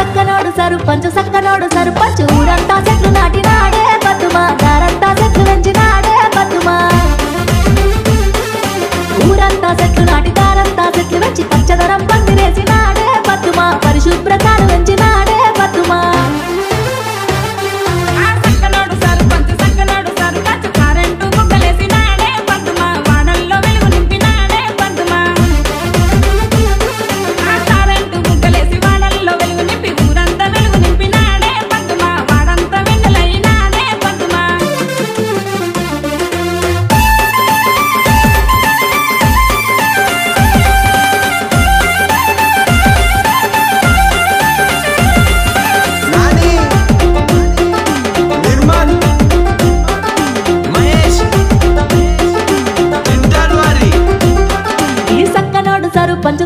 సక్కనోడు సర్పంచ్ ఊరంతా చెట్లు నాటినాడే పద్దుమా దారంతా చెట్లు పెంచినాడే పద్దుమా ఊరంతా చెట్లు నాటి దారంతా చెట్లు పెంచి పచ్చదనం పందిరేసినాడే పద్దుమా పరిశుభ్రతను పెంచినాడే పద్దుమా సర్పంచ్